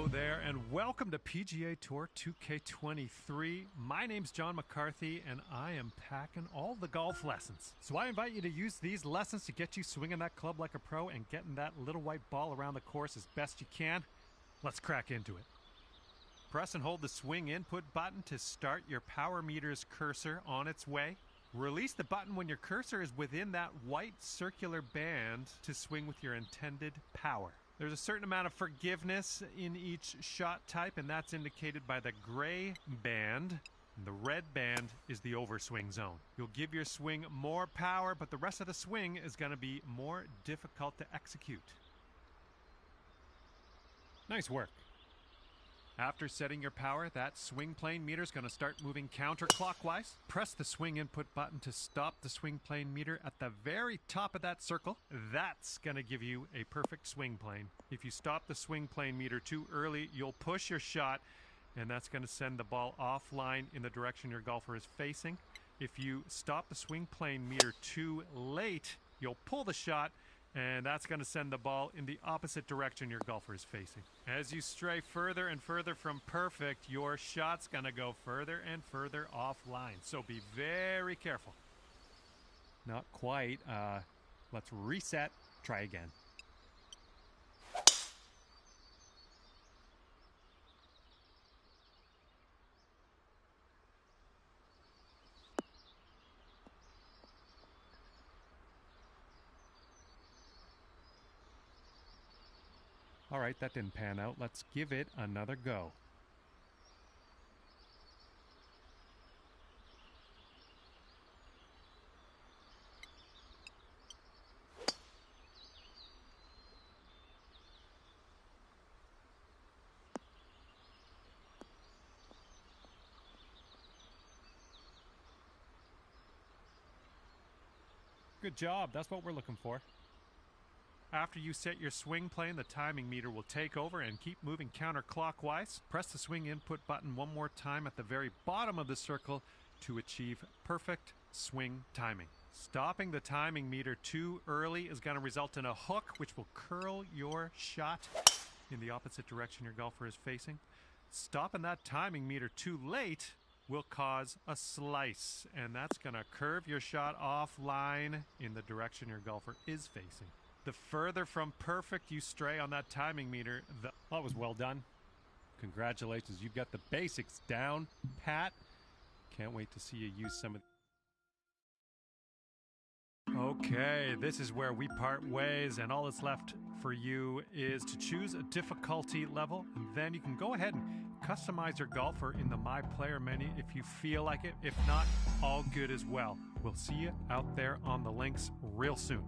Hello there, and welcome to PGA Tour 2K23. My name's John McCarthy, and I am packing all the golf lessons. So I invite you to use these lessons to get you swinging that club like a pro and getting that little white ball around the course as best you can. Let's crack into it. Press and hold the swing input button to start your power meter's cursor on its way. Release the button when your cursor is within that white circular band to swing with your intended power. There's a certain amount of forgiveness in each shot type, and that's indicated by the gray band. The red band is the overswing zone. You'll give your swing more power, but the rest of the swing is going to be more difficult to execute. Nice work. After setting your power, that swing plane meter is going to start moving counterclockwise. Press the swing input button to stop the swing plane meter at the very top of that circle. That's going to give you a perfect swing plane. If you stop the swing plane meter too early, you'll push your shot, and that's going to send the ball offline in the direction your golfer is facing. If you stop the swing plane meter too late, you'll pull the shot, and that's going to send the ball in the opposite direction your golfer is facing. As you stray further and further from perfect, your shot's going to go further and further offline. So be very careful. Not quite. Let's reset. Try again. All right, that didn't pan out. Let's give it another go. Good job. That's what we're looking for. After you set your swing plane, the timing meter will take over and keep moving counterclockwise. Press the swing input button one more time at the very bottom of the circle to achieve perfect swing timing. Stopping the timing meter too early is going to result in a hook, which will curl your shot in the opposite direction your golfer is facing. Stopping that timing meter too late will cause a slice, and that's going to curve your shot offline in the direction your golfer is facing. The further from perfect you stray on that timing meter, that was well done. Congratulations, you've got the basics down pat. Can't wait to see you use some of. Okay, this is where we part ways, and all that's left for you is to choose a difficulty level, and then you can go ahead and customize your golfer in the My Player menu if you feel like it. If not, all good as well. We'll see you out there on the links real soon.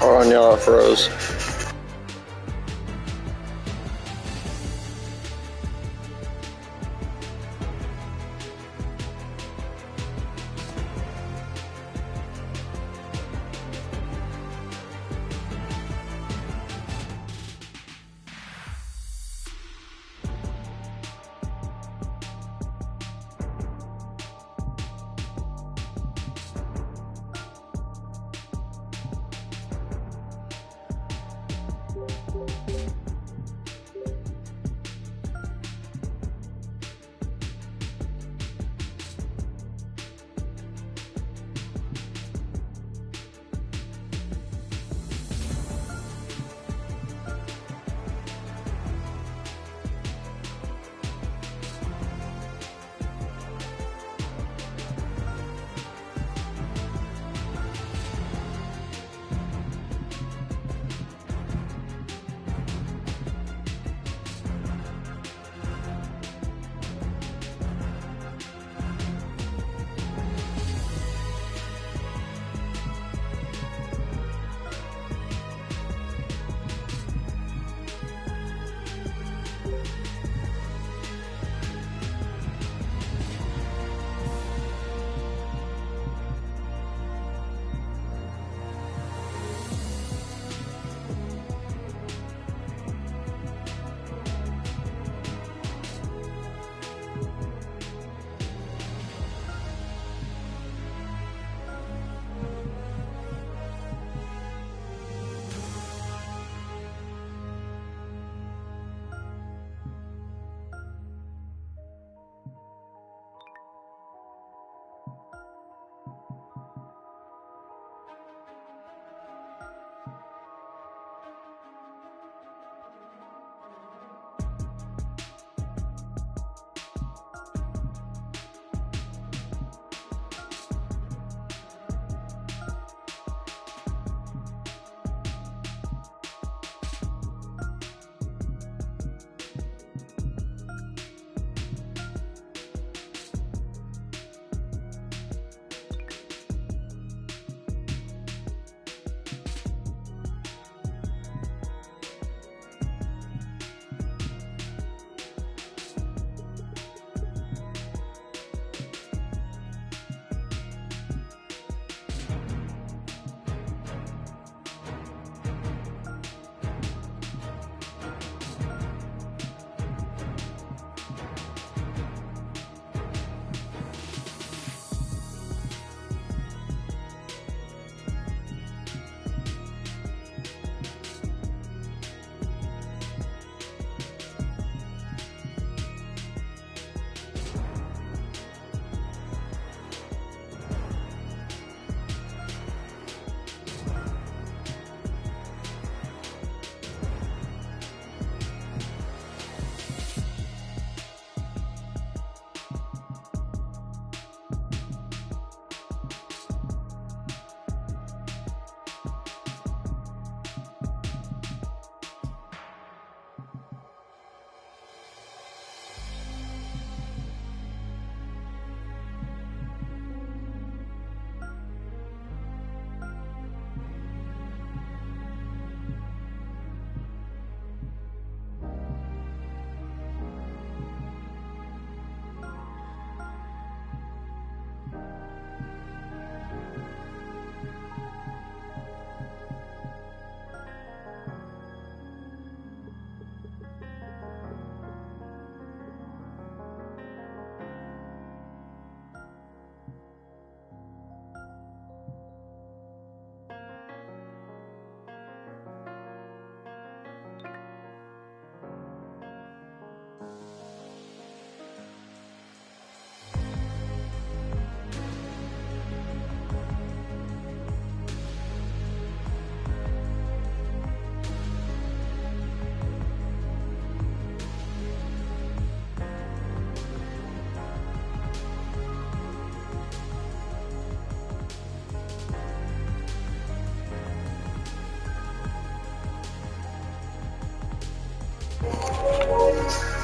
Oh, and y'all froze.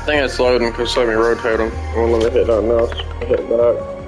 I think it's loading because let me rotate them. Well, let me hit nothing else. Hit back.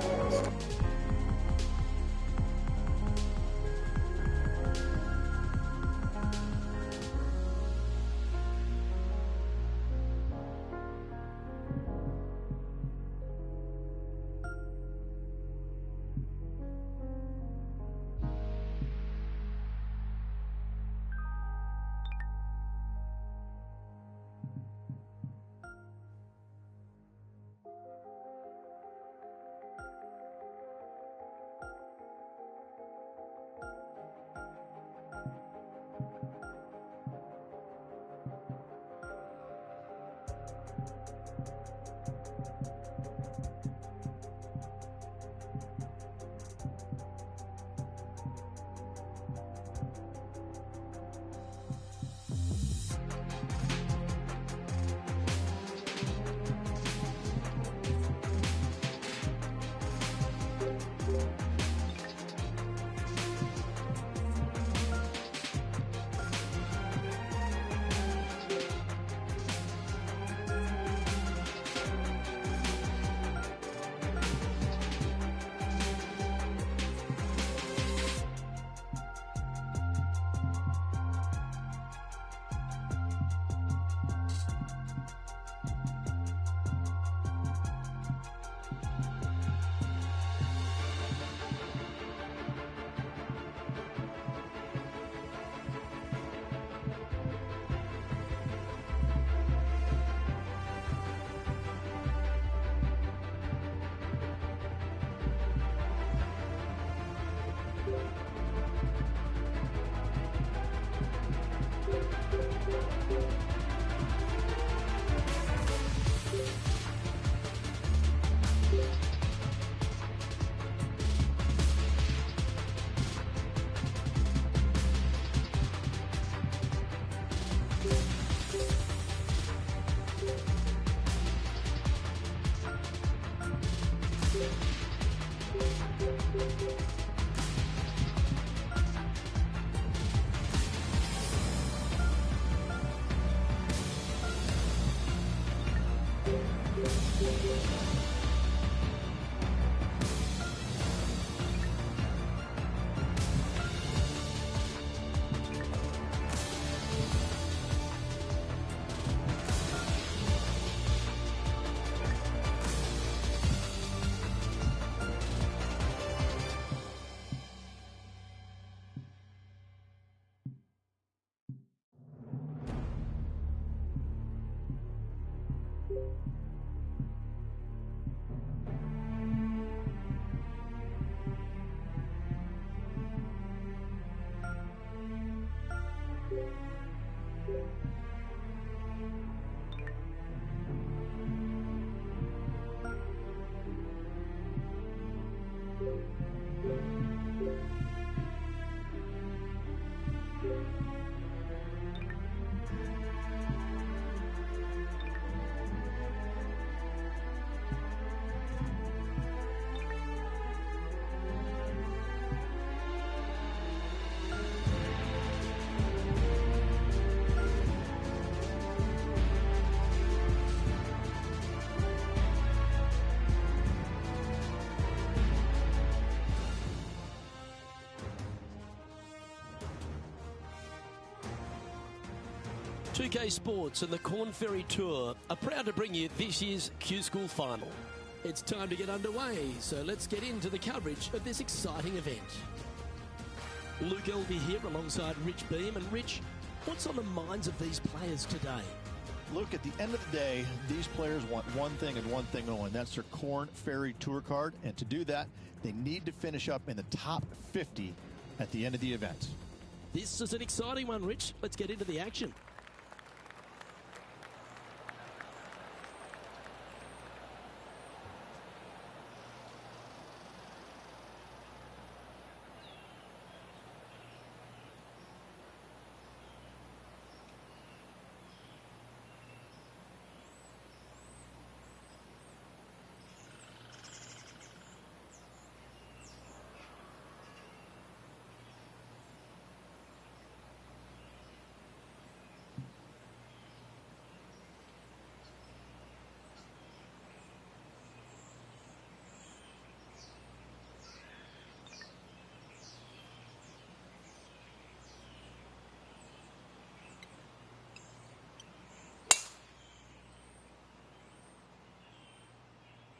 2K Sports and the Corn Ferry Tour are proud to bring you this year's Q-School Final. It's time to get underway, so let's get into the coverage of this exciting event. Luke Elvey here alongside Rich Beam. And Rich, what's on the minds of these players today? Look, at the end of the day, these players want one thing and one thing only, and that's their Corn Ferry Tour card. And to do that, they need to finish up in the top 50 at the end of the event. This is an exciting one, Rich. Let's get into the action.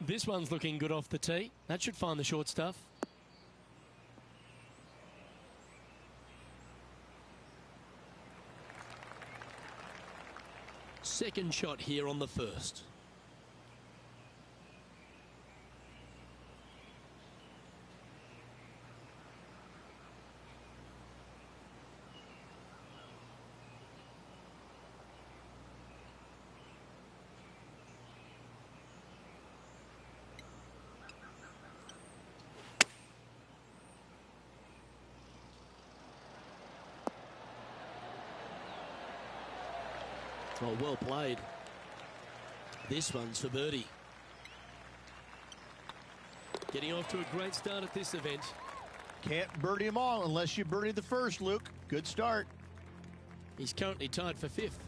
This one's looking good off the tee. That should find the short stuff. Second shot here on the first. Oh, well played. This one's for birdie. Getting off to a great start at this event. Can't birdie them all unless you birdie the first, Luke. Good start. He's currently tied for fifth.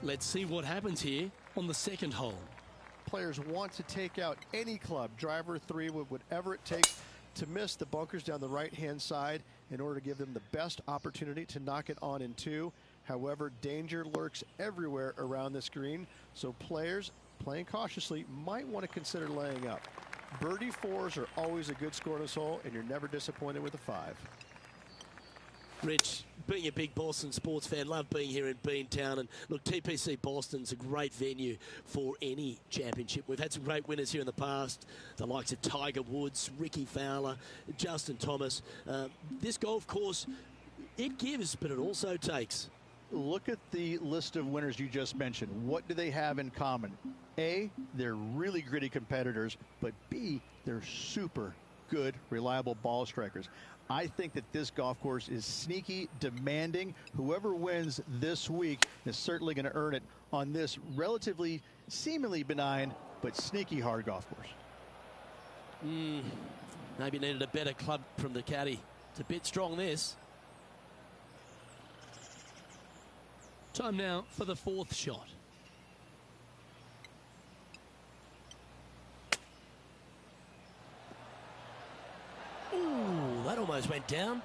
Let's see what happens here on the second hole. Players want to take out any club, driver, three, whatever it takes to miss the bunkers down the right-hand side in order to give them the best opportunity to knock it on in two. However, danger lurks everywhere around this green, so players playing cautiously might want to consider laying up. Birdie fours are always a good score in this hole, and you're never disappointed with a five. Rich, being a big Boston sports fan, love being here in Beantown. And look, TPC Boston's a great venue for any championship. We've had some great winners here in the past, the likes of Tiger Woods, Ricky Fowler, Justin Thomas. This golf course, it gives, but it also takes. Look at the list of winners you just mentioned. What do they have in common? A, they're really gritty competitors, but B, they're super good, reliable ball strikers. I think that this golf course is sneaky, demanding. Whoever wins this week is certainly going to earn it on this relatively, seemingly benign, but sneaky hard golf course. Maybe needed a better club from the caddy. It's a bit strong, this. Time now for the fourth shot. Ooh, that almost went down.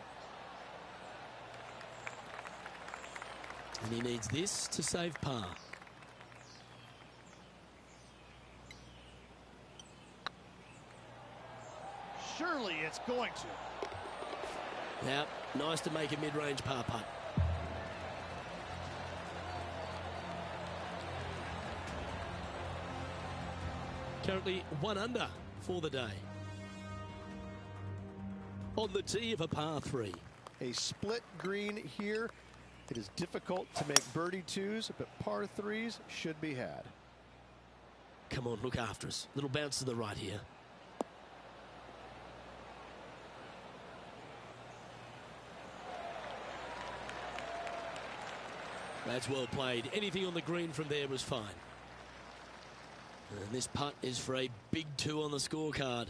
And he needs this to save par. Surely it's going to. Now, nice to make a mid-range par putt. Currently 1 under for the day. On the tee of a par 3. A split green here. It is difficult to make birdie twos, but par threes should be had. Come on, look after us. Little bounce to the right here. That's well played. Anything on the green from there was fine. And this putt is for a big 2 on the scorecard.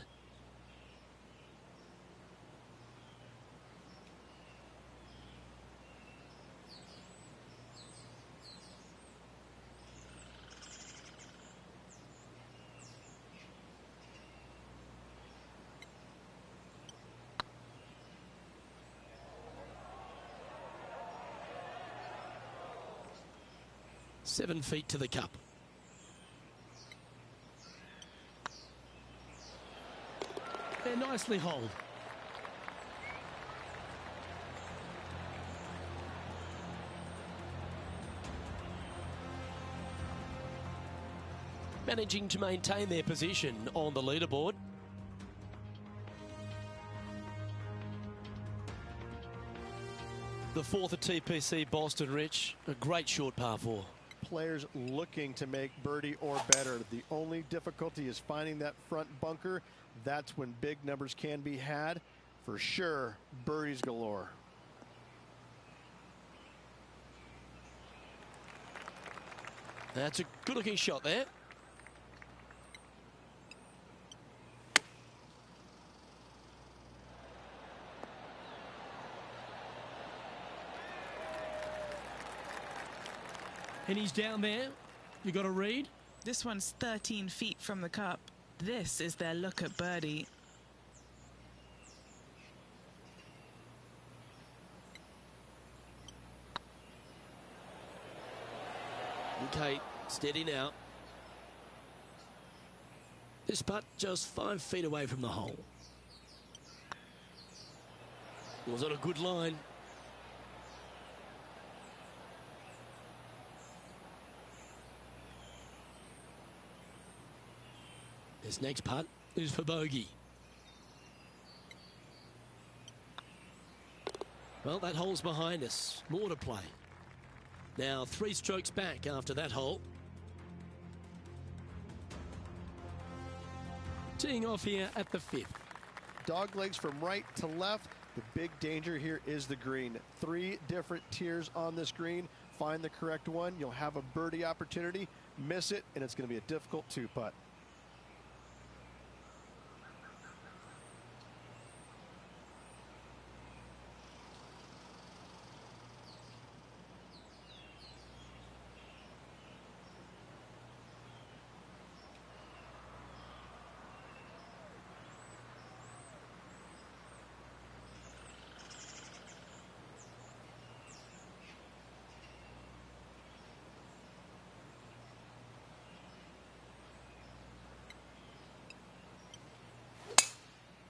Seven feet to the cup. They're nicely holed. Managing to maintain their position on the leaderboard. The fourth at TPC Boston, Rich. A great short par 4. Players looking to make birdie or better. The only difficulty is finding that front bunker. That's when big numbers can be had. For sure, birdies galore. That's a good-looking shot there. And he's down there. You got a read? This one's 13 feet from the cup. This is their look at birdie. Okay, steady now. This putt just 5 feet away from the hole. Was on a good line. This next putt is for bogey. Well, that hole's behind us. More to play. Now 3 strokes back after that hole. Teeing off here at the 5th. Dog legs from right to left. The big danger here is the green. 3 different tiers on this green. Find the correct one. You'll have a birdie opportunity. Miss it, and it's going to be a difficult 2-putt.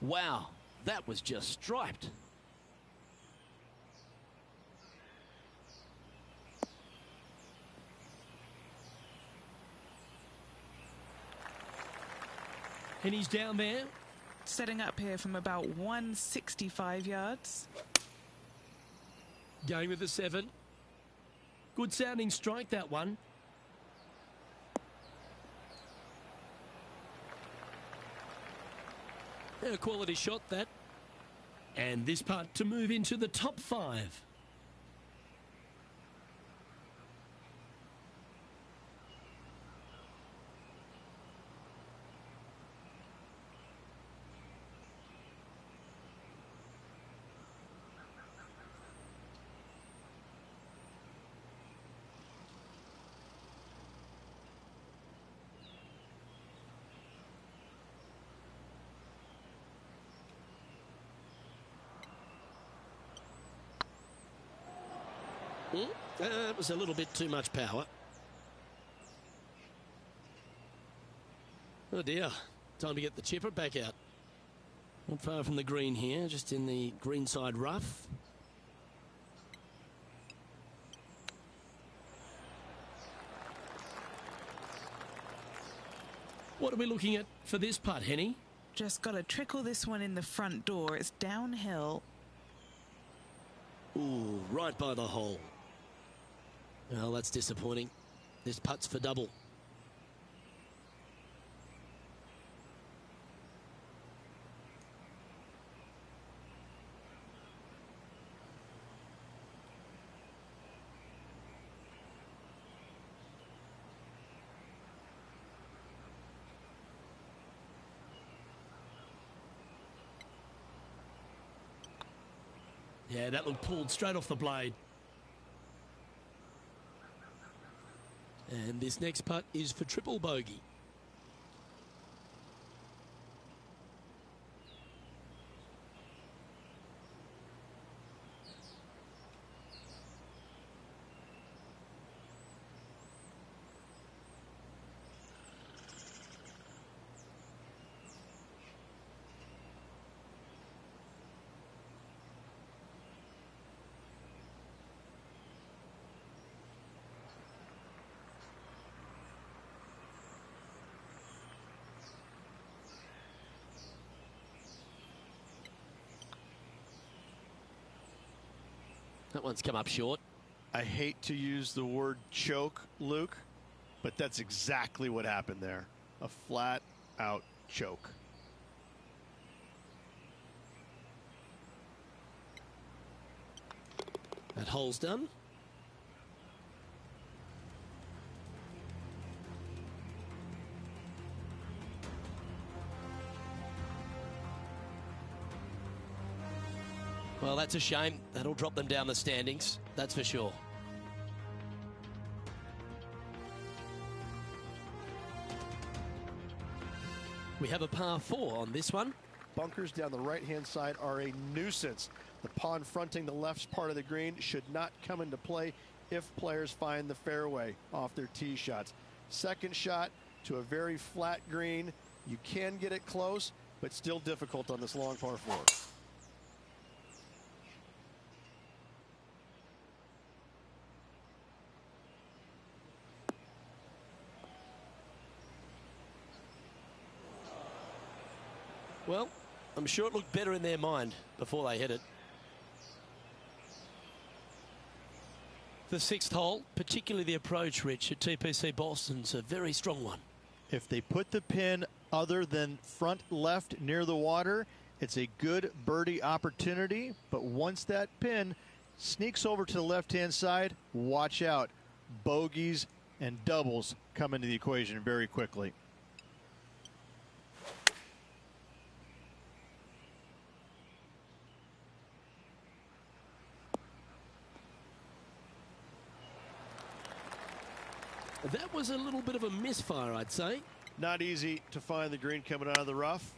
Wow, that was just striped. And he's down there. Setting up here from about 165 yards. Going with the 7. Good sounding strike, that one. And a quality shot, that. And this putt to move into the top 5. It was a little bit too much power. Oh dear, time to get the chipper back out. Not far from the green here, just in the greenside rough. What are we looking at for this putt, Henny? Just got to trickle this one in the front door. It's downhill. Ooh, right by the hole. Well, that's disappointing. This putt's for double. Yeah, that looked pulled straight off the blade. And this next putt is for triple bogey. That one's come up short. I hate to use the word choke, Luke, but that's exactly what happened there. A flat out choke. That hole's done. Well, that's a shame. That'll drop them down the standings, that's for sure. We have a par 4 on this one. Bunkers down the right-hand side are a nuisance. The pond fronting the left part of the green should not come into play if players find the fairway off their tee shots. Second shot to a very flat green. You can get it close, but still difficult on this long par 4. Well, I'm sure it looked better in their mind before they hit it. The 6th hole, particularly the approach, Rich, at TPC Boston's a very strong one. If they put the pin other than front left near the water, it's a good birdie opportunity. But once that pin sneaks over to the left-hand side, watch out. Bogeys and doubles come into the equation very quickly. That was a little bit of a misfire, I'd say. Not easy to find the green coming out of the rough.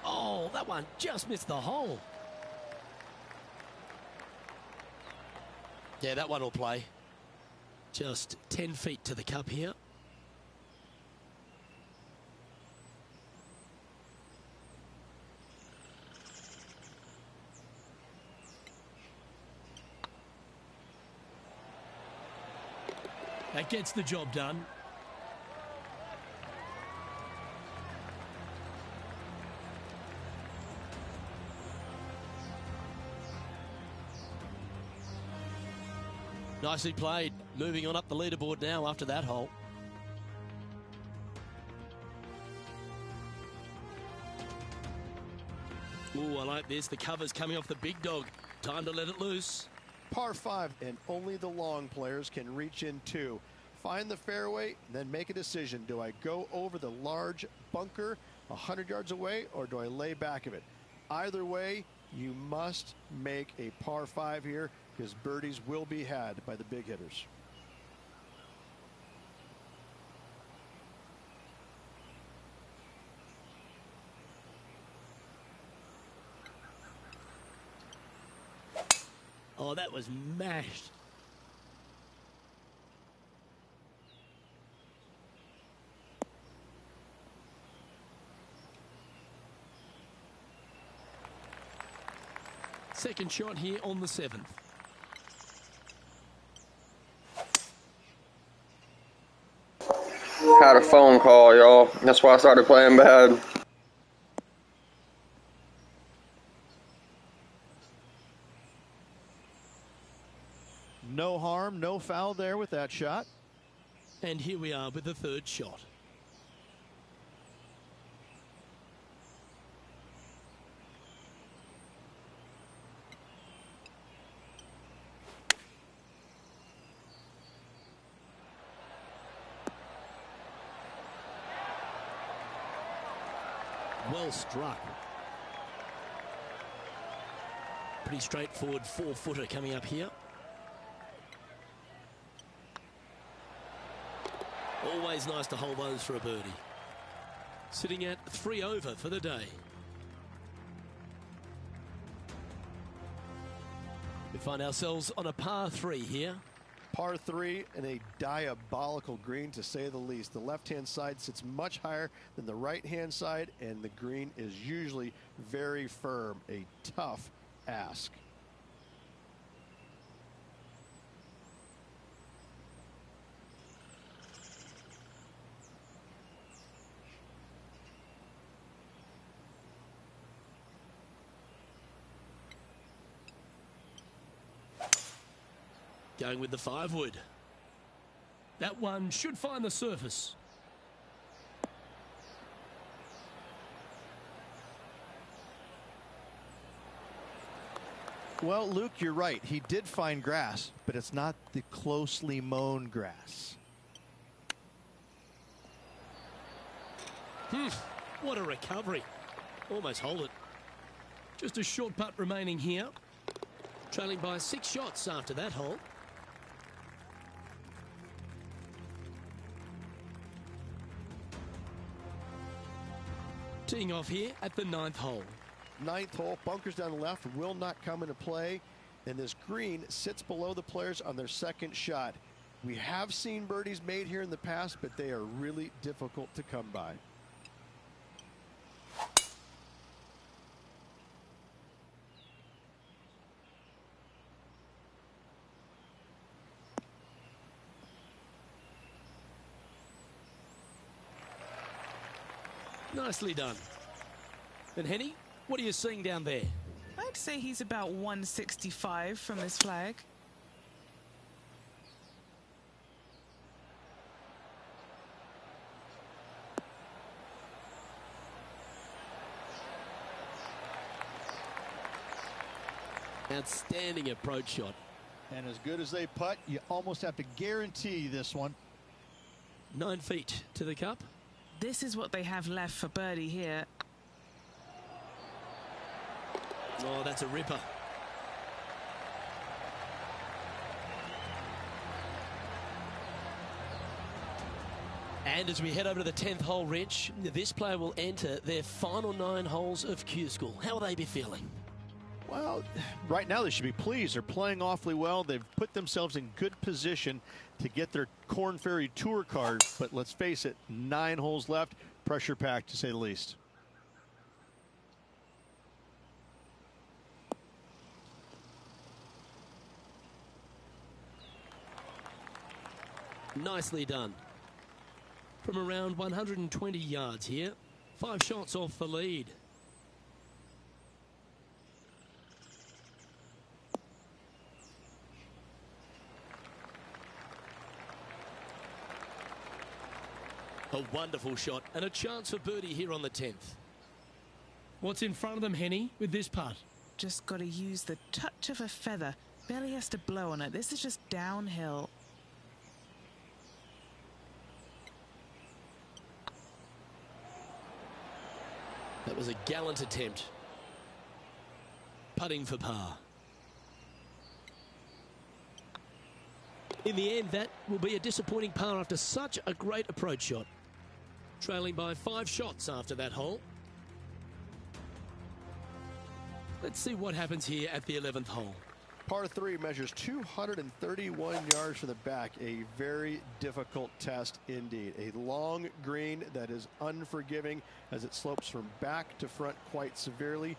Oh, that one just missed the hole. Yeah, that one will play. Just 10 feet to the cup here. That gets the job done. Nicely played. Moving on up the leaderboard now after that hole. Ooh, I like this. The cover's coming off the big dog. Time to let it loose. Par 5, and only the long players can reach in two. Find the fairway, then make a decision. Do I go over the large bunker 100 yards away, or do I lay back of it? Either way, you must make a par 5 here, because birdies will be had by the big hitters. Oh, that was mashed. Second shot here on the 7th. Had a phone call, y'all. That's why I started playing bad. No harm, no foul there with that shot. And here we are with the third shot. Well struck. Pretty straightforward 4-footer coming up here. Always nice to hold those for a birdie. Sitting at 3 over for the day. We find ourselves on a par 3 here. Par 3 and a diabolical green, to say the least. The left-hand side sits much higher than the right-hand side, and the green is usually very firm. A tough ask. Going with the 5-wood. That one should find the surface. Well, Luke, you're right. He did find grass, but it's not the closely mown grass. What a recovery. Almost hold it. Just a short putt remaining here. Trailing by 6 shots after that hole. Teeing off here at the 9th hole. 9th hole, bunkers down the left will not come into play, and this green sits below the players on their second shot. We have seen birdies made here in the past, but they are really difficult to come by. Nicely done. And Henny, what are you seeing down there? I'd say he's about 165 from this flag. Outstanding approach shot. And as good as they putt, you almost have to guarantee this one. 9 feet to the cup. This is what they have left for birdie here. Oh, that's a ripper. And as we head over to the 10th hole, Rich, this player will enter their final 9 holes of Q School. How will they be feeling? Well, right now they should be pleased. They're playing awfully well. They've put themselves in good position to get their Korn Ferry Tour card. But let's face it, 9 holes left. Pressure packed, to say the least. Nicely done. From around 120 yards here. 5 shots off the lead. A wonderful shot and a chance for birdie here on the 10th. What's in front of them, Henny, with this putt? Just got to use the touch of a feather. Barely has to blow on it. This is just downhill. That was a gallant attempt. Putting for par. In the end, that will be a disappointing par after such a great approach shot. Trailing by 5 shots after that hole. Let's see what happens here at the 11th hole. Par 3 measures 231 yards from the back. A very difficult test indeed. A long green that is unforgiving as it slopes from back to front quite severely.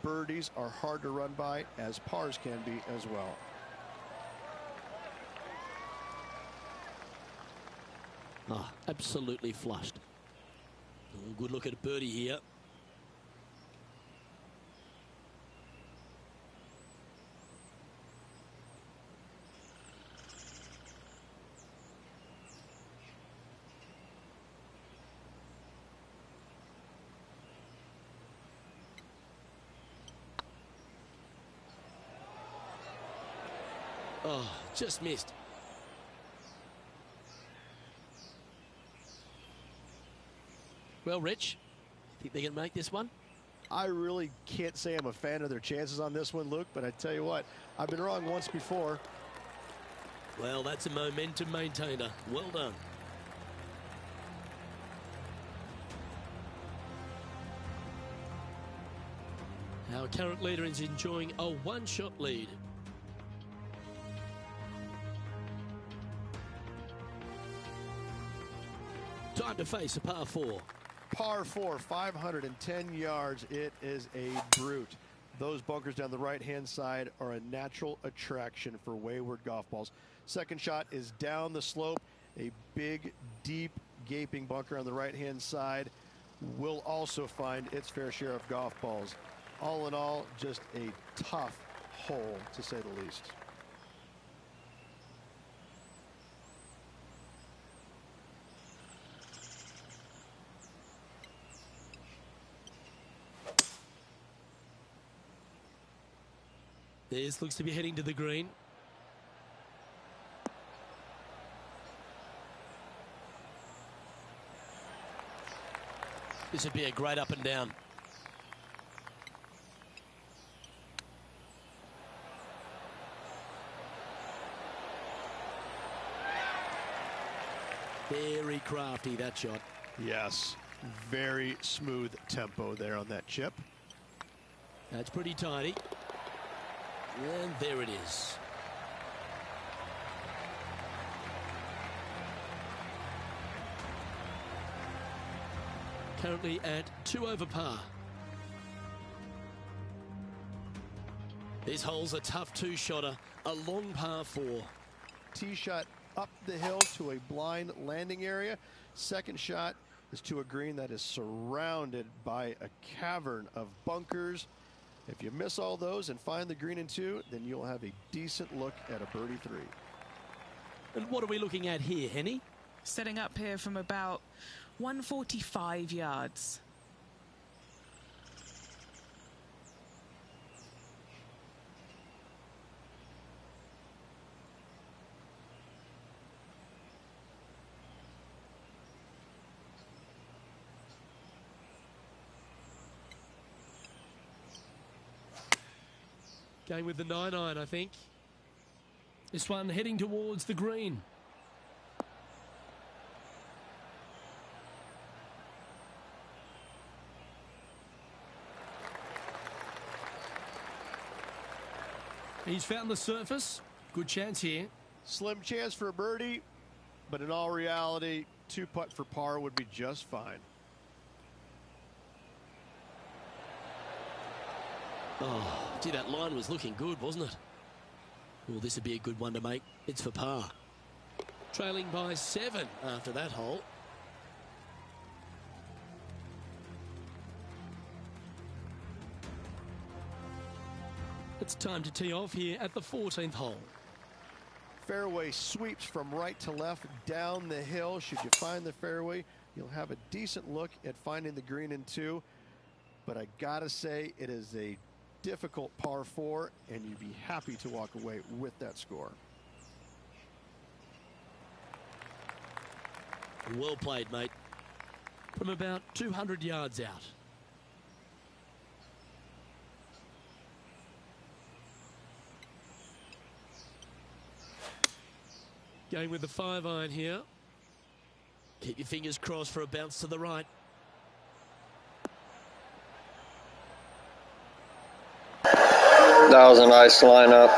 Birdies are hard to run by, as pars can be as well. Ah, absolutely flushed. Good look at a birdie here. Oh, just missed. Well, Rich, think they can make this one? I really can't say I'm a fan of their chances on this one, Luke, but I tell you what, I've been wrong once before. Well, that's a momentum maintainer. Well done. Our current leader is enjoying a 1-shot lead. Time to face a par 4. Par 4, 510 yards. It is a brute. Those bunkers down the right-hand side are a natural attraction for wayward golf balls. Second shot is down the slope. A big, deep, gaping bunker on the right-hand side will also find its fair share of golf balls. All in all, just a tough hole, to say the least. This looks to be heading to the green. This would be a great up and down. Very crafty, that shot. Yes, very smooth tempo there on that chip. That's pretty tidy. And there it is. Currently at 2 over par. This hole's a tough 2-shotter, a long par 4. Tee shot up the hill to a blind landing area. Second shot is to a green that is surrounded by a cavern of bunkers. If you miss all those and find the green in 2, then you'll have a decent look at a birdie 3. And what are we looking at here, Henny? Setting up here from about 145 yards. Going with the 9-iron, I think. This one heading towards the green. He's found the surface. Good chance here. Slim chance for a birdie, but in all reality, 2-putt for par would be just fine. Oh, gee, that line was looking good, wasn't it? Well, this would be a good one to make. It's for par. Trailing by 7 after that hole. It's time to tee off here at the 14th hole. Fairway sweeps from right to left down the hill. Should you find the fairway, you'll have a decent look at finding the green in 2. But I gotta say, it is a difficult par 4, and you'd be happy to walk away with that score. Well played, mate. From about 200 yards out. Going with the 5-iron here. Keep your fingers crossed for a bounce to the right. That was a nice lineup.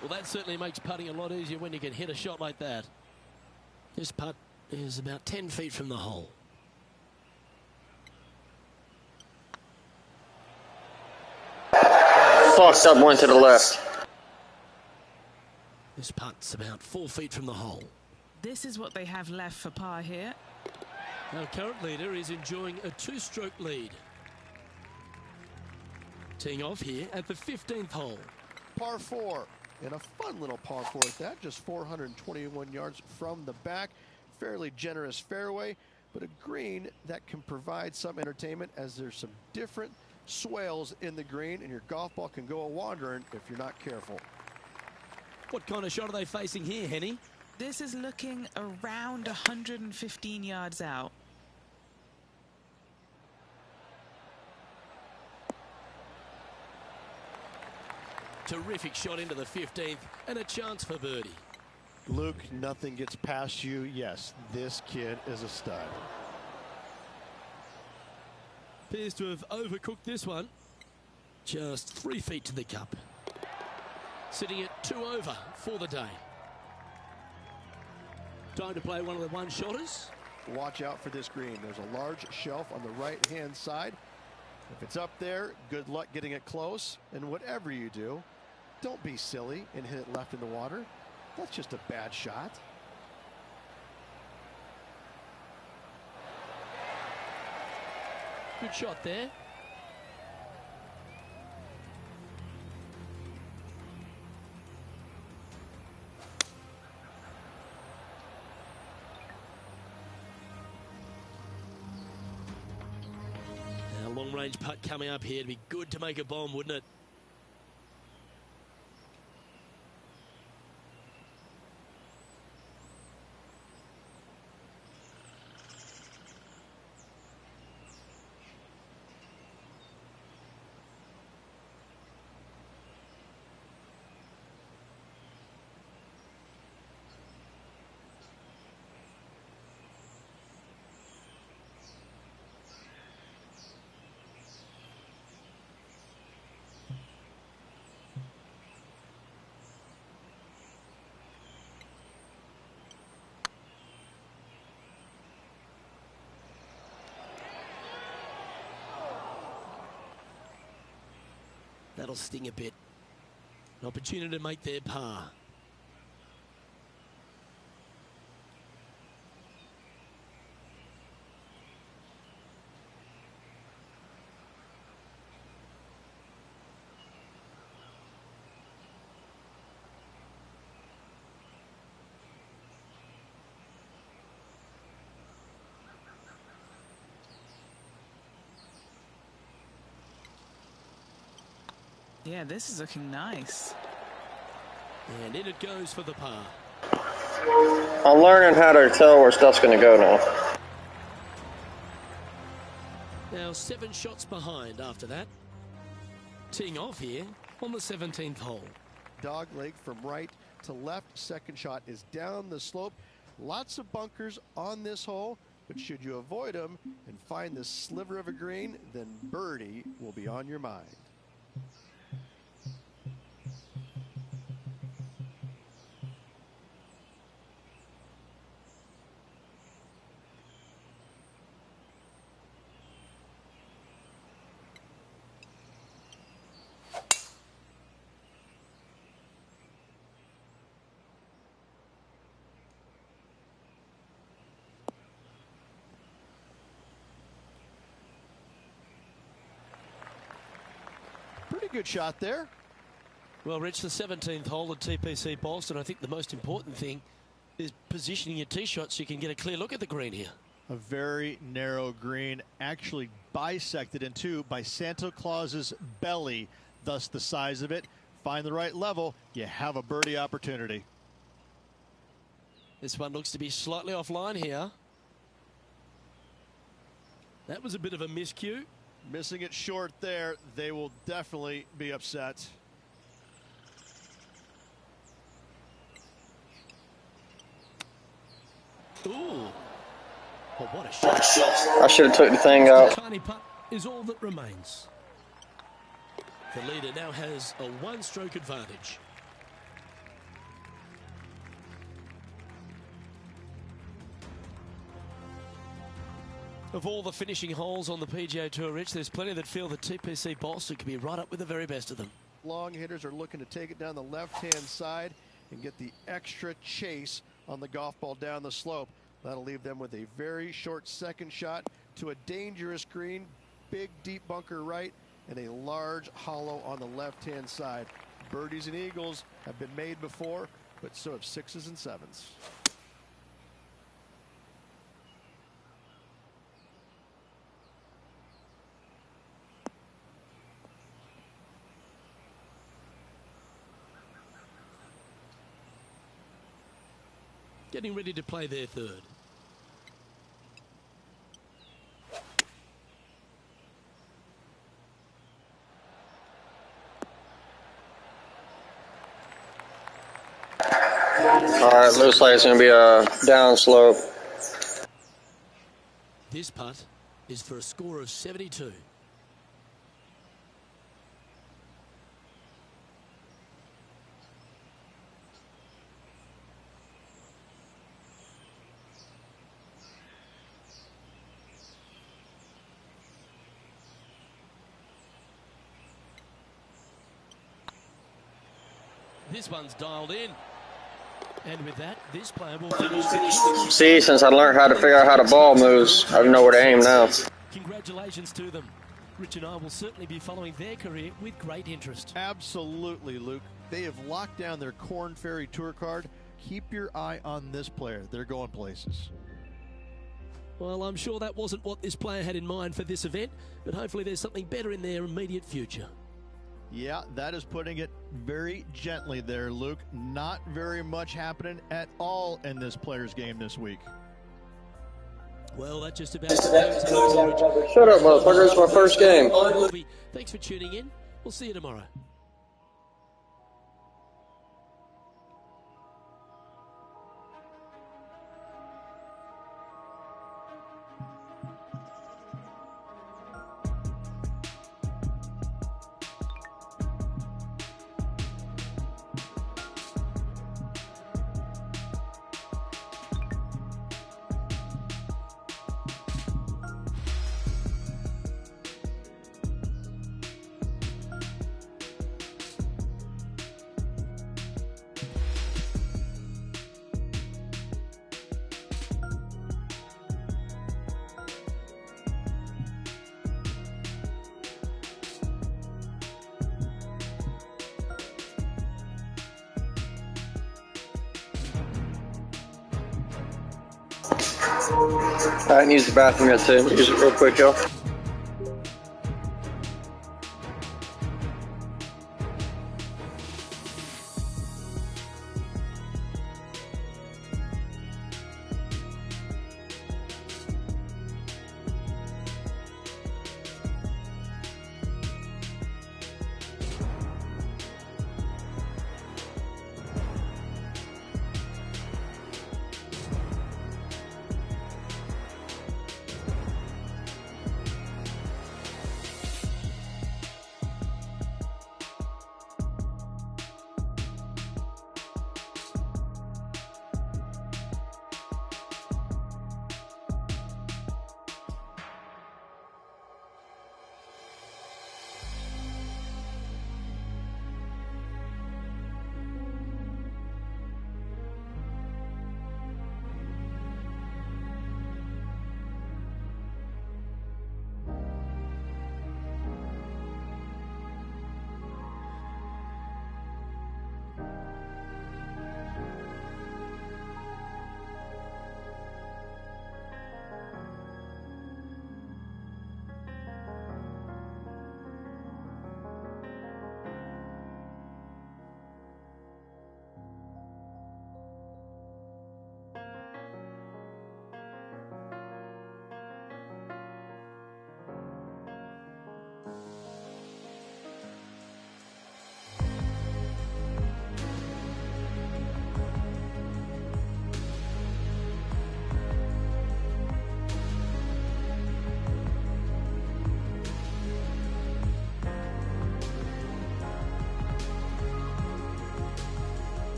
Well, that certainly makes putting a lot easier when you can hit a shot like that. This putt is about 10 feet from the hole. Fucked up, went to the left. This putt's about 4 feet from the hole. This is what they have left for par here. Our current leader is enjoying a 2-stroke lead. Teeing off here at the 15th hole. Par 4, and a fun little par 4 at that, just 421 yards from the back. Fairly generous fairway, but a green that can provide some entertainment as there's some different swales in the green, and your golf ball can go a-wandering if you're not careful. What kind of shot are they facing here, Henny? This is looking around 115 yards out. Terrific shot into the 15th and a chance for birdie. Luke, nothing gets past you. Yes, this kid is a stud. Appears to have overcooked this one. Just 3 feet to the cup. Sitting at 2 over for the day. Time to play one of the one-shotters. Watch out for this green. There's a large shelf on the right-hand side. If it's up there, good luck getting it close. And whatever you do, don't be silly and hit it left in the water. That's just a bad shot. Good shot there. Now, long-range putt coming up here. It'd be good to make a bomb, wouldn't it? That'll sting a bit. An opportunity to make their par. Yeah, this is looking nice. And in it goes for the par. I'm learning how to tell where stuff's going to go now. Now 7 shots behind after that. Teeing off here on the 17th hole. Dog leg from right to left. Second shot is down the slope. Lots of bunkers on this hole, but should you avoid them and find this sliver of a green, then birdie will be on your mind. Pretty good shot there. Well, Rich, the 17th hole at TPC Boston, I think the most important thing is positioning your tee shot so you can get a clear look at the green here. A very narrow green, actually bisected in two by Santa Claus's belly, thus the size of it. Find the right level, you have a birdie opportunity. This one looks to be slightly offline here. That was a bit of a miscue. Missing it short there, they will definitely be upset. Ooh. Oh, what a shot. I should have took the thing out. Tiny putt is all that remains. The leader now has a one-stroke advantage. Of all the finishing holes on the PGA Tour, Rich, there's plenty that feel that TPC Boston could be right up with the very best of them. Long hitters are looking to take it down the left-hand side and get the extra chase on the golf ball down the slope. That'll leave them with a very short second shot to a dangerous green, big deep bunker right, and a large hollow on the left-hand side. Birdies and eagles have been made before, but so have sixes and sevens. Getting ready to play their third. All right, looks like it's going to be a downslope. This putt is for a score of 72. This one's dialed in. And with that, this player will finish. See, since I learned how to figure out how the ball moves, I know where to aim now. Congratulations to them. Rich and I will certainly be following their career with great interest. Absolutely, Luke. They have locked down their Korn Ferry Tour card. Keep your eye on this player. They're going places. Well, I'm sure that wasn't what this player had in mind for this event, but hopefully there's something better in their immediate future. Yeah, that is putting it very gently there, Luke. Not very much happening at all in this player's game this week. Well, that just about Shut up, motherfucker. It's my first game. Thanks for tuning in. We'll see you tomorrow. I can use the bathroom here too. Use it real quick, y'all.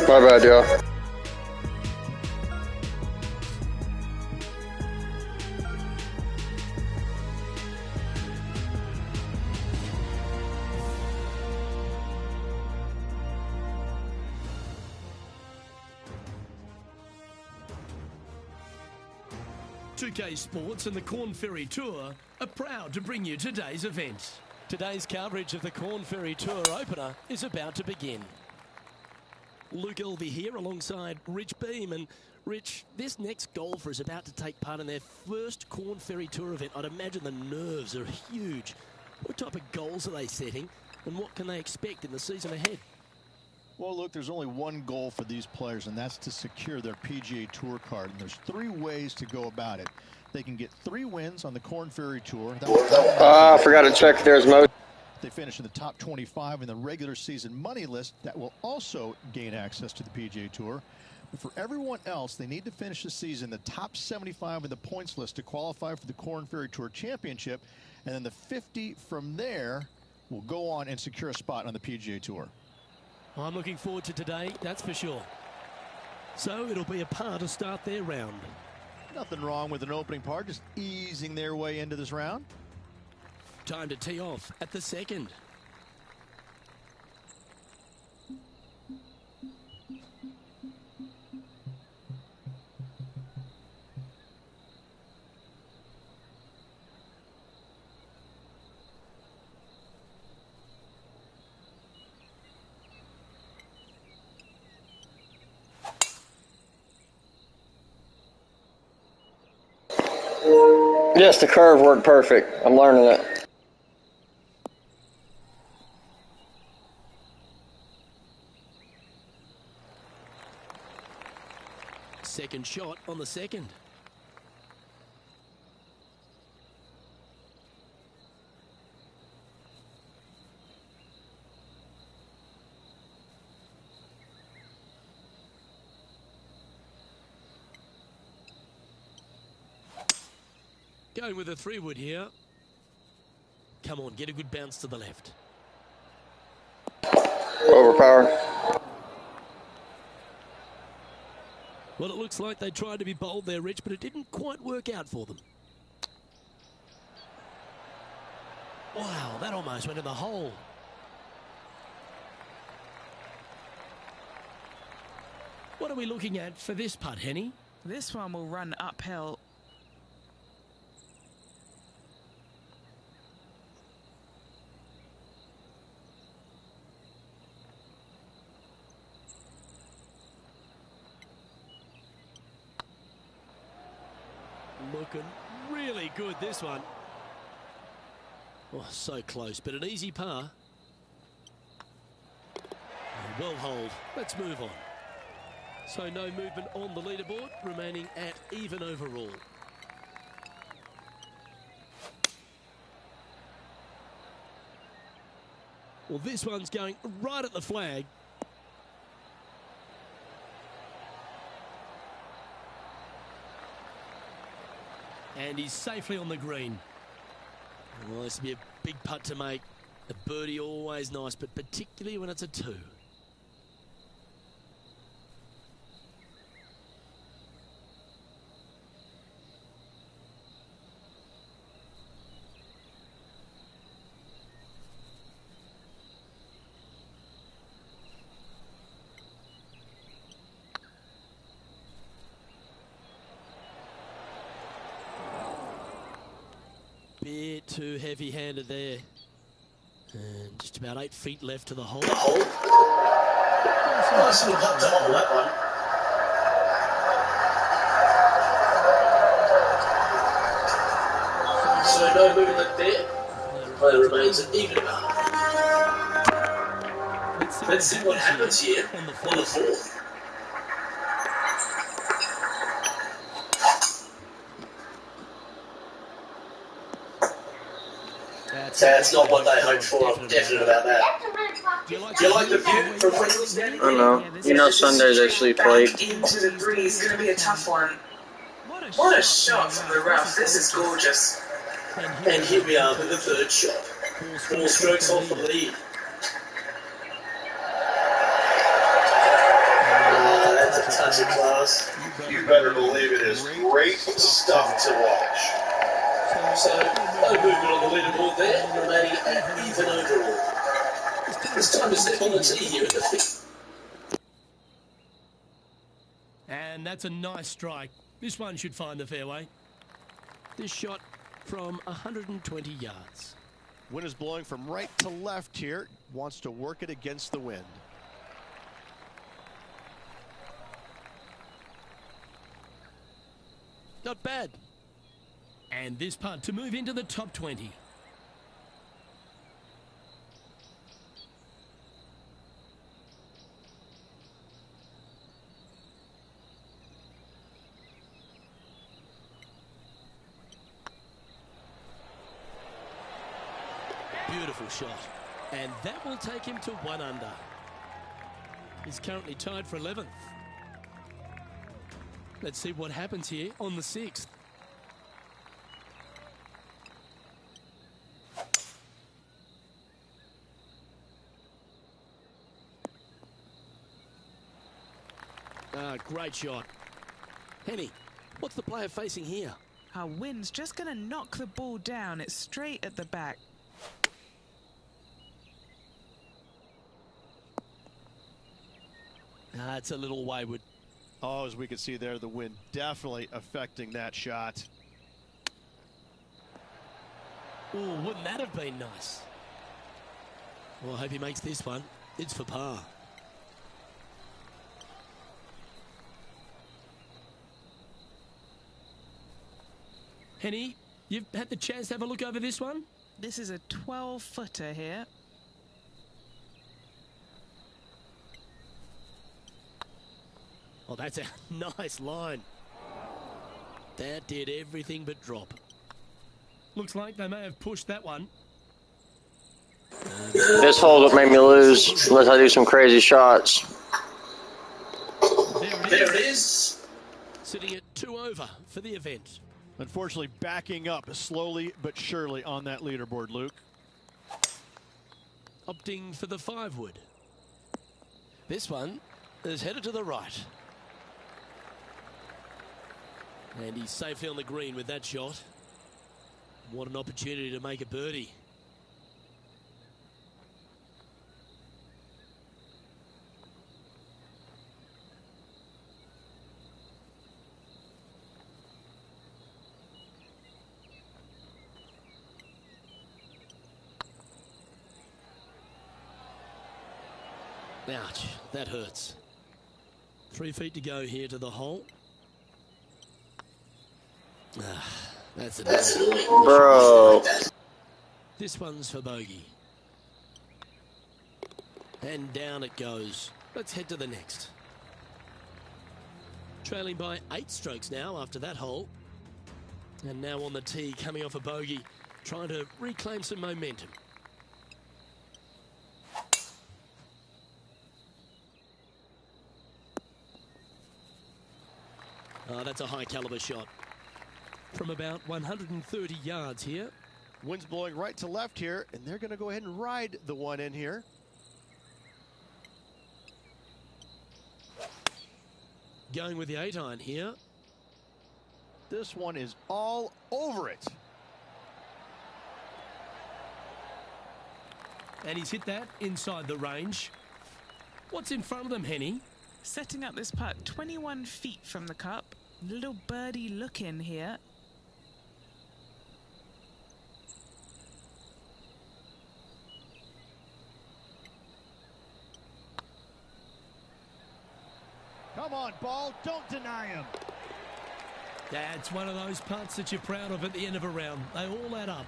My bad, y'all. Two-K Sports and the Corn Ferry Tour are proud to bring you today's event. Today's coverage of the Corn Ferry Tour opener is about to begin. Luke Elvey here alongside Rich Beam. And Rich, this next golfer is about to take part in their first Corn Ferry Tour event. I'd imagine the nerves are huge. What type of goals are they setting, and what can they expect in the season ahead? Well, look, there's only one goal for these players, and that's to secure their PGA Tour card. And there's 3 ways to go about it. They can get 3 wins on the Corn Ferry Tour. I forgot to check there's most. They finish in the top 25 in the regular season money list. That will also gain access to the PGA Tour. But for everyone else, they need to finish the season the top 75 in the points list to qualify for the Corn Ferry Tour Championship. And then the 50 from there will go on and secure a spot on the PGA Tour. I'm looking forward to today, that's for sure. So it'll be a par to start their round. Nothing wrong with an opening par, just easing their way into this round. Time to tee off at the second. Yes, the curve worked perfect. I'm learning it. Second shot on the second. Going with a 3-wood here. Come on, get a good bounce to the left. Overpowered. Well, it looks like they tried to be bold there, Rich, but it didn't quite work out for them. Wow, that almost went in the hole. What are we looking at for this putt, Henny? This one will run uphill. Looking really good, this one. Oh, so close, but an easy par. Well hold. Let's move on. So no movement on the leaderboard, remaining at even overall. Well, this one's going right at the flag. And he's safely on the green. Well, this will be a big putt to make. A birdie always nice, but particularly when it's a 2. Bit too heavy-handed there. And just about 8 feet left to the hole. Nice little putt to hole, that one. So no movement there. Player remains at even par. Let's see what happens here on the 4th. That's not what they hoped for. I'm definite about that. Do you like the view from Wembley standing? I don't know. You know Sunday's actually played. Into the breeze is going to be a tough one. What a shot from the rough. This is gorgeous. And here we are with the 3rd shot. 4 strokes off the lead. stuff to watch. So, no movement on the leaderboard there, remaining at even overall. It's time to step on the tee here at the fifth. And that's a nice strike. This one should find the fairway. This shot from 120 yards. Wind is blowing from right to left here. Wants to work it against the wind. Not bad. And this putt to move into the top 20. Beautiful shot. And that will take him to 1 under. He's currently tied for 11th. Let's see what happens here on the 6th. Great shot. Henny, what's the player facing here? Our wind's just going to knock the ball down. It's straight at the back. It's a little wayward. Oh, as we can see there, the wind definitely affecting that shot. Oh, wouldn't that have been nice? Well, I hope he makes this one. It's for par. Henny, you've had the chance to have a look over this one? This is a 12-footer here. Oh, that's a nice line. That did everything but drop. Looks like they may have pushed that one. This hole's what made me lose, unless I do some crazy shots. There it is. Sitting at 2 over for the event. Unfortunately, backing up slowly but surely on that leaderboard, Luke. Opting for the 5-wood. This one is headed to the right. And he's safely on the green with that shot. What an opportunity to make a birdie. Ouch, that hurts. 3 feet to go here to the hole. That's it. Bro. This one's for bogey. And down it goes. Let's head to the next. Trailing by 8 strokes now after that hole. And now on the tee, coming off a bogey, trying to reclaim some momentum. Oh, that's a high caliber shot. From about 130 yards here. Wind's blowing right to left here, and they're going to go ahead and ride the one in here. Going with the 8-iron here. This one is all over it. And he's hit that inside the range. What's in front of them, Henny? Setting up this putt 21 feet from the cup. Little birdie look in here. Come on, ball. Don't deny him. That's one of those putts that you're proud of at the end of a round. They all add up.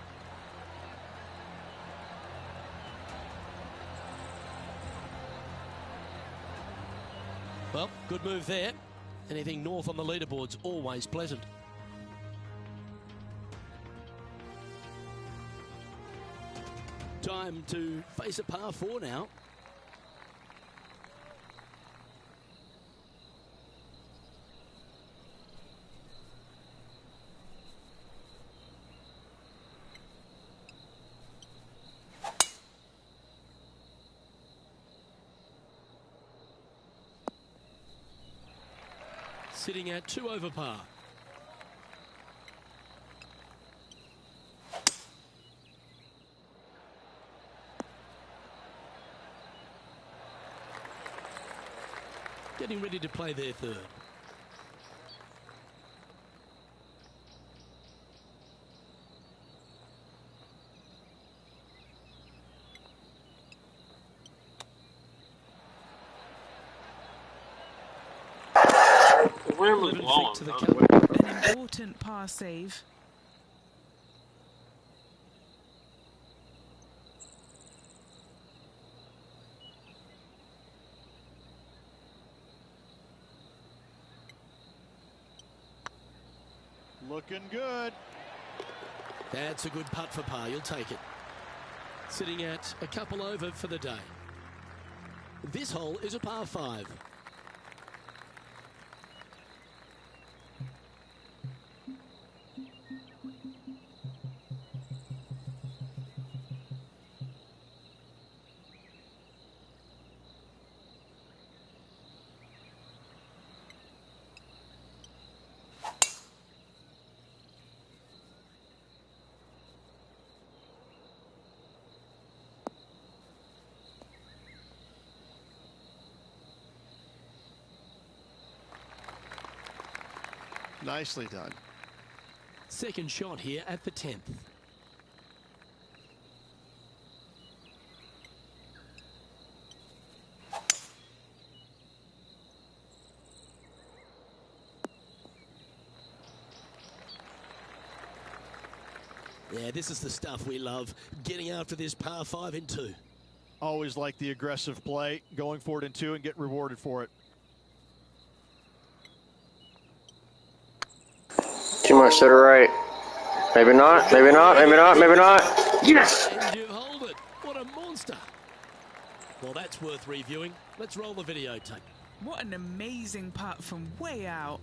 Well, good move there. Anything north on the leaderboard's always pleasant. Time to face a par 4 now. Sitting at 2 over par. Getting ready to play their third. The wind was blowing. To the An important par save. Looking good. That's a good putt for par. You'll take it. Sitting at a couple over for the day. This hole is a par 5. Nicely done. Second shot here at the 10th. Yeah, this is the stuff we love. Getting after this par 5 in 2. Always like the aggressive play, going for it in 2 and get rewarded for it. Too much to the right. Maybe not, maybe not, maybe not, maybe not. Yes! And you hold it. What a monster. Well, that's worth reviewing. Let's roll the videotape. What an amazing putt from way out.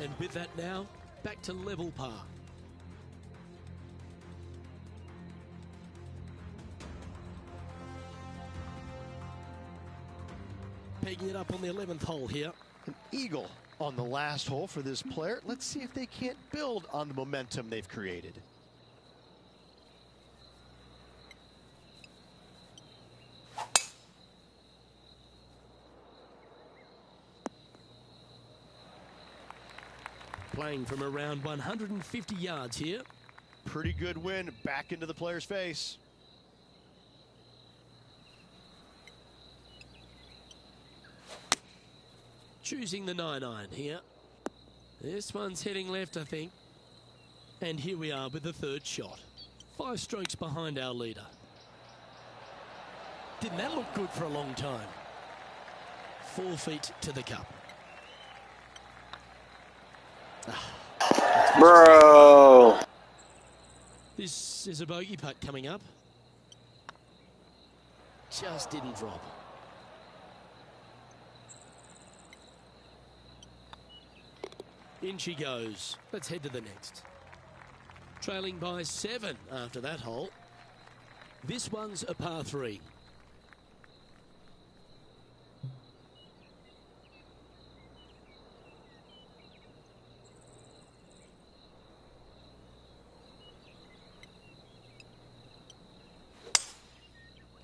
And with that now, back to level par. Pegging it up on the 11th hole here. An eagle on the last hole for this player. Let's see if they can't build on the momentum they've created. Playing from around 150 yards here. Pretty good win back into the player's face. Choosing the 9-iron here. This one's heading left, I think. And here we are with the third shot. 5 strokes behind our leader. Didn't that look good for a long time? 4 feet to the cup. Bro. This is a bogey putt coming up. Just didn't drop. In she goes. Let's head to the next. Trailing by 7 after that hole. This one's a par 3.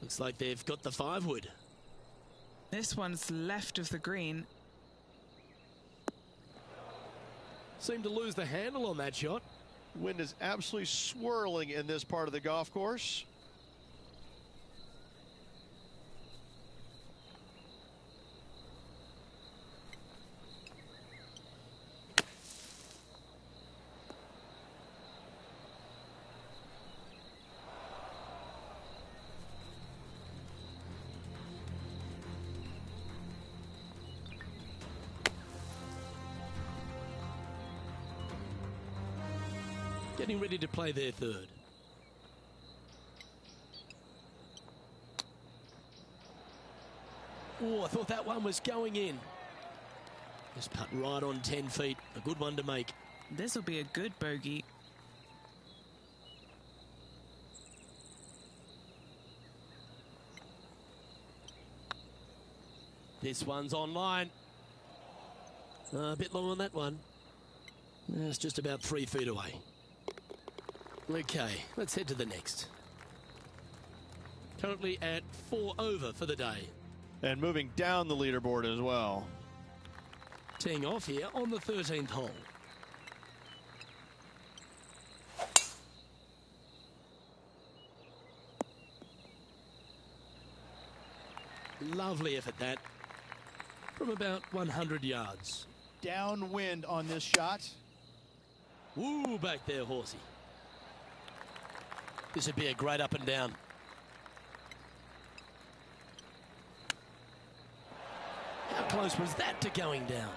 Looks like they've got the 5-wood. This one's left of the green. Seemed to lose the handle on that shot. Wind is absolutely swirling in this part of the golf course. Getting ready to play their third. Oh, I thought that one was going in. Just putt right on 10 feet. A good one to make. This will be a good bogey. This one's online. A bit long on that one. It's just about 3 feet away. Okay, let's head to the next. Currently at 4 over for the day. And moving down the leaderboard as well. Teeing off here on the 13th hole. Lovely effort that. From about 100 yards. Downwind on this shot. Woo, back there, horsey. This would be a great up and down. How close was that to going down?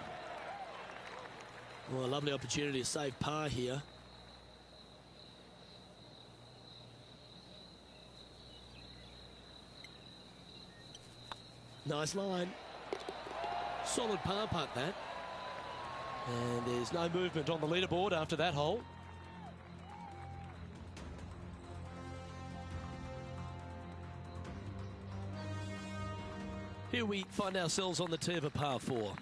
Well, a lovely opportunity to save par here. Nice line. Solid par putt, that. And there's no movement on the leaderboard after that hole. Here we find ourselves on the tee of a par 4.